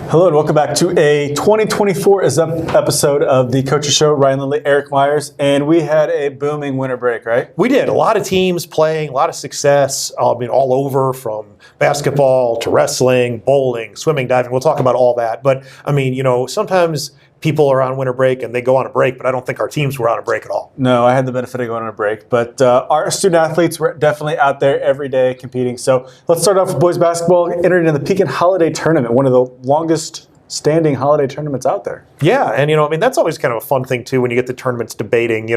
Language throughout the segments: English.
Hello and welcome back to a 2024 episode of the Coaches Show. Ryan Lindley, Eric Myers, and we had a booming winter break, right? We did. A lot of teams playing, a lot of success. All over from basketball to wrestling, bowling, swimming, diving. We'll talk about all that. But sometimes people are on winter break and they go on a break, but I don't think our teams were on a break at all. No, I had the benefit of going on a break, but our student athletes were definitely out there every day competing. So let's start off with boys basketball, entering in the Pekin Holiday Tournament, one of the longest standing holiday tournaments out there. Yeah, and that's always kind of a fun thing too when you get the tournaments debating,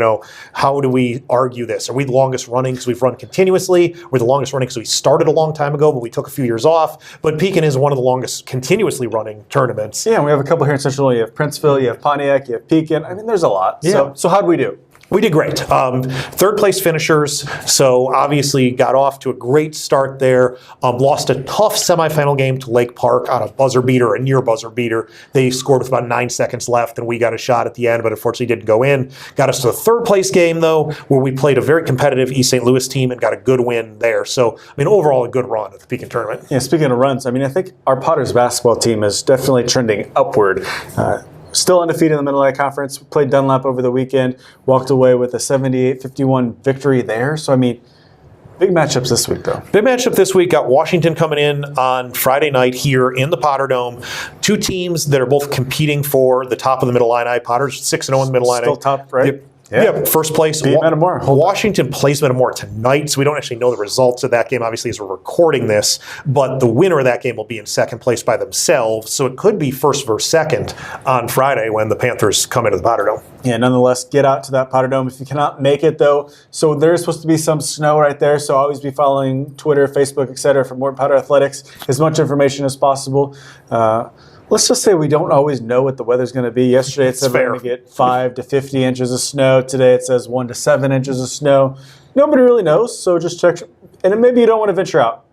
how do we argue this? Are we the longest running because we've run continuously? We're the longest running because we started a long time ago, but we took a few years off. But Pekin is one of the longest continuously running tournaments. Yeah, and we have a couple here in Central. You have Princeville, you have Pontiac, you have Pekin. There's a lot. Yeah. So how did we do? We did great. Third place finishers, so obviously got off to a great start there. Lost a tough semifinal game to Lake Park on a buzzer beater, a near buzzer beater. They scored with about 9 seconds left, and we got a shot at the end, but unfortunately didn't go in. Got us to the third place game, though, where we played a very competitive East St. Louis team and got a good win there. So, overall, a good run at the Pekin tournament. Yeah, speaking of runs, I think our Potters basketball team is definitely trending upward. Still undefeated in the Mid-Atlantic Conference. Played Dunlap over the weekend. Walked away with a 78-51 victory there. So, big matchups this week, though. Big matchup this week. Got Washington coming in on Friday night here in the Potter Dome. Two teams that are both competing for the top of the Mid-Atlantic. Potters 6-0 in the Mid-Atlantic. Still top, right? Yep. Yeah, first place. Metamora. Washington plays Metamora tonight, so we don't actually know the results of that game, obviously, as we're recording this. But the winner of that game will be in second place by themselves, so it could be first versus second on Friday when the Panthers come into the Potter Dome. Yeah, nonetheless, get out to that Potter Dome if you cannot make it, though. So there's supposed to be some snow right there, so always be following Twitter, Facebook, etc. for more Potter Athletics, as much information as possible. Let's just say we don't always know what the weather's going to be. Yesterday it said we're going to get 5 to 50 inches of snow. Today it says 1 to 7 inches of snow. Nobody really knows, so just check. And maybe you don't want to venture out.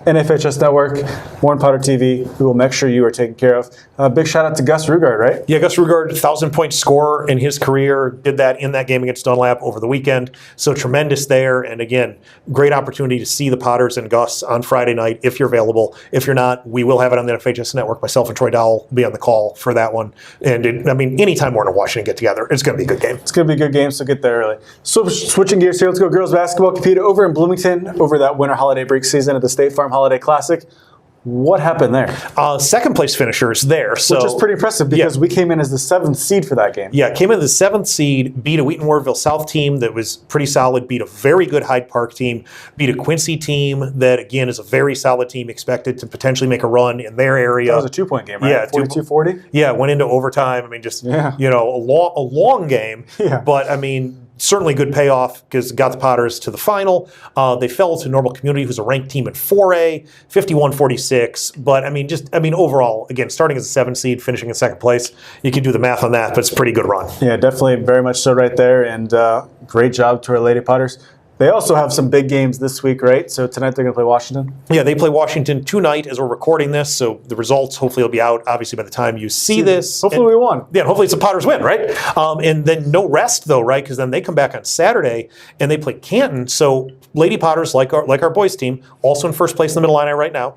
NFHS Network, Warren Potter TV, we will make sure you are taken care of. Big shout out to Gus Rugard, right? Yeah, Gus Rugard, 1,000-point scorer in his career. Did that in that game against Dunlap over the weekend. So tremendous there. And again, great opportunity to see the Potters and Gus on Friday night if you're available. If you're not, we will have it on the NFHS Network. Myself and Troy Dowell will be on the call for that one. And anytime Warren and Washington get together, it's going to be a good game. It's going to be a good game, so get there early. So switching gears here, let's go girls basketball. Competed over in Bloomington over that winter holiday break season at the State Farm Holiday Classic. What happened there? Second place finishers there. Which is pretty impressive because we came in as the 7th seed for that game. Yeah, came in as the 7th seed, beat a Wheaton Warrenville South team that was pretty solid, beat a very good Hyde Park team, beat a Quincy team that, again, is a very solid team, expected to potentially make a run in their area. That was a 2-point game, right? Yeah, 42-40? Yeah, went into overtime. A long game. Yeah. But, certainly good payoff because got the Potters to the final. They fell to Normal Community, who's a ranked team in 4A, 51-46. But overall, again, starting as a 7th seed, finishing in second place, you can do the math on that, but it's a pretty good run. Yeah, definitely very much so right there. And great job to our Lady Potters. They also have some big games this week, right? So tonight they're going to play Washington? Yeah, they play Washington tonight as we're recording this, so the results hopefully will be out, obviously, by the time you see this. Hopefully we won. Yeah, hopefully it's a Potters win, right? And then no rest, though, right? Because then they come back on Saturday and they play Canton. So Lady Potters, like our boys team, also in first place in the Mid-Atlantic right now.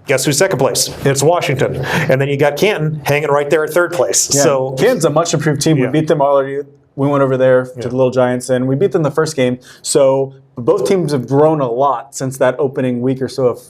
Guess who's second place? It's Washington. And then you got Canton hanging right there at third place. Yeah, so Canton's a much improved team. We beat them already. We went over there to the Little Giants, and we beat them the first game. So both teams have grown a lot since that opening week or so of,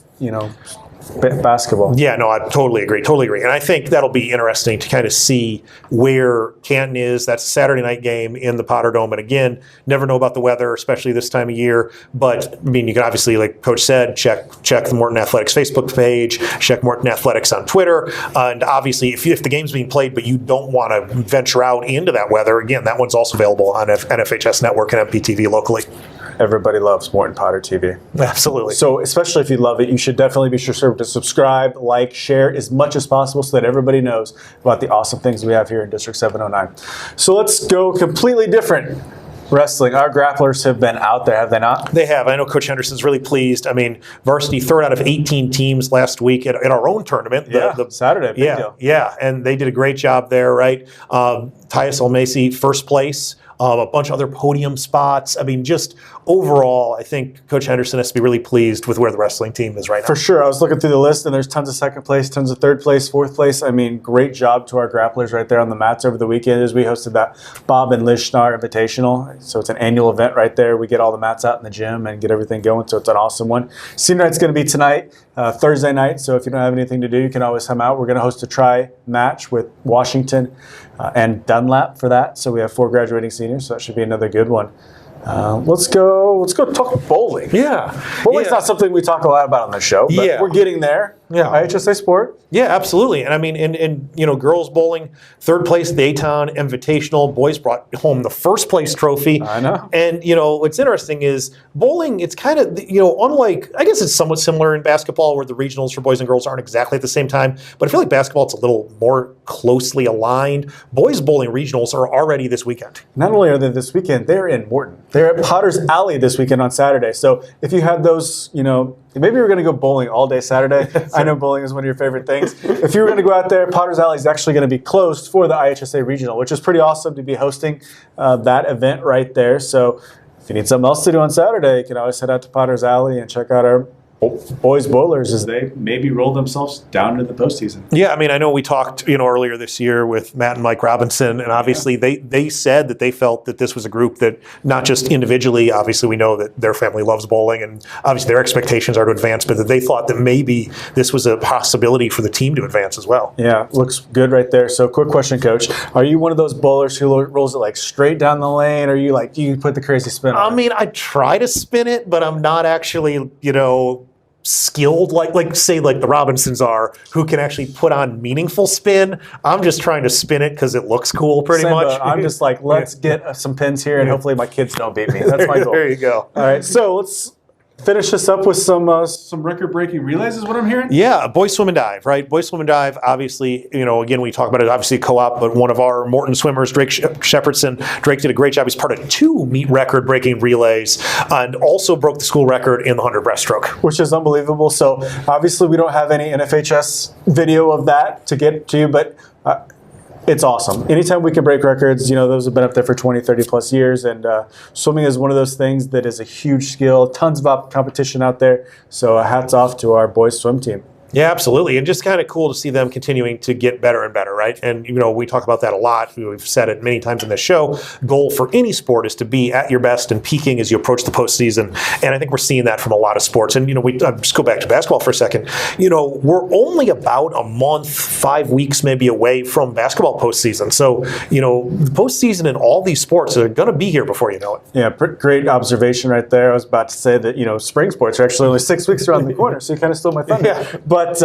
basketball. Yeah, no, I totally agree. And I think that'll be interesting to kind of see where Canton is. That's a Saturday night game in the Potter Dome. And again, never know about the weather, especially this time of year. But, you can obviously, like Coach said, check the Morton Athletics Facebook page, check Morton Athletics on Twitter. And obviously, if the game's being played but you don't want to venture out into that weather, again, that one's also available on NFHS Network and MPTV locally. Everybody loves Morton Potter TV. Absolutely. So especially if you love it, you should definitely be sure to subscribe, like, share as much as possible so that everybody knows about the awesome things we have here in District 709. So let's go completely different. Wrestling. Our grapplers have been out there, have they not? They have. I know Coach Henderson's really pleased. Varsity third out of 18 teams last week at our own tournament. Saturday. Big deal. Yeah, and they did a great job there, right? Tyus Almasi, first place. a bunch of other podium spots. I mean, just overall, I think Coach Henderson has to be really pleased with where the wrestling team is right now. For sure. I was looking through the list, and there's tons of second place, tons of third place, fourth place. I mean, great job to our grapplers right there on the mats over the weekend as we hosted that Bob and Liz Schnarr Invitational. So it's an annual event right there. We get all the mats out in the gym and get everything going, so it's an awesome one. Senior night's going to be tonight, Thursday night, so if you don't have anything to do, you can always come out. We're going to host a tri-match with Washington and Dunlap for that. So we have 4 graduating seniors, so that should be another good one. Let's go talk bowling. Yeah. Bowling's not something we talk a lot about on the show, but we're getting there. Yeah. IHSA sport. Yeah, absolutely. And I mean, in girls bowling, 3rd place at the Aton Invitational. Boys brought home the 1st place trophy. I know. And, what's interesting is bowling, it's kind of, unlike, I guess it's somewhat similar in basketball where the regionals for boys and girls aren't exactly at the same time. But I feel like basketball, it's a little more closely aligned. Boys bowling regionals are already this weekend. Not only are they this weekend, they're in Morton. They're at Potter's Alley this weekend on Saturday. So if you had those, maybe you're going to go bowling all day Saturday. I know bowling is one of your favorite things. If you were going to go out there, Potter's Alley is actually going to be closed for the IHSA Regional, which is pretty awesome to be hosting that event right there. So if you need something else to do on Saturday, you can always head out to Potter's Alley and check out our boys bowlers as they maybe roll themselves down into the postseason. Yeah, I mean, I know we talked, earlier this year with Matt and Mike Robinson, and obviously they said that they felt that this was a group that not just individually, obviously we know that their family loves bowling, and obviously their expectations are to advance, but that they thought that maybe this was a possibility for the team to advance as well. Yeah, looks good right there. So quick question, Coach. Are you one of those bowlers who rolls it like straight down the lane, or you put the crazy spin on it? I mean, I try to spin it, but I'm not actually, skilled like the Robinsons are, who can actually put on meaningful spin. I'm just trying to spin it because it looks cool pretty much. I'm just like, let's get some pins here and hopefully my kids don't beat me. That's my goal. There you go. All right, so let's finish this up with some record-breaking relays is what I'm hearing? Yeah, boys swim and dive, right? Boys swim and dive, obviously, again, we talk about it, obviously co-op, but one of our Morton swimmers, Drake Shepardson, Drake did a great job. He's part of 2 meet record-breaking relays and also broke the school record in the 100 breaststroke. Which is unbelievable. So obviously we don't have any NFHS video of that to get to you, but it's awesome. Anytime we can break records, those have been up there for 20, 30 plus years. And swimming is one of those things that is a huge skill. Tons of competition out there. So hats off to our boys swim team. Yeah, absolutely. And just kind of cool to see them continuing to get better and better, right? And, we talk about that a lot. We've said it many times in this show. Goal for any sport is to be at your best and peaking as you approach the postseason. And I think we're seeing that from a lot of sports. And, we just go back to basketball for a second. We're only about a month, 5 weeks maybe away from basketball postseason. So, the postseason in all these sports are going to be here before you know it. Yeah, great observation right there. I was about to say that, spring sports are actually only 6 weeks around the corner. So you kind of stole my thunder. Yeah. But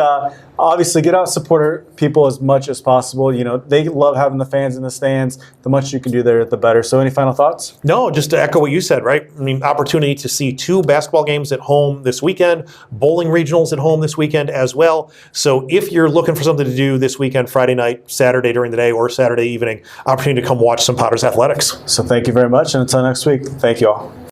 obviously, get out and support our people as much as possible. They love having the fans in the stands. The much you can do there, the better. So any final thoughts? No, just to echo what you said, right? I mean, opportunity to see 2 basketball games at home this weekend, bowling regionals at home this weekend as well. So if you're looking for something to do this weekend, Friday night, Saturday during the day, or Saturday evening, opportunity to come watch some Potters athletics. So thank you very much. And until next week, thank you all.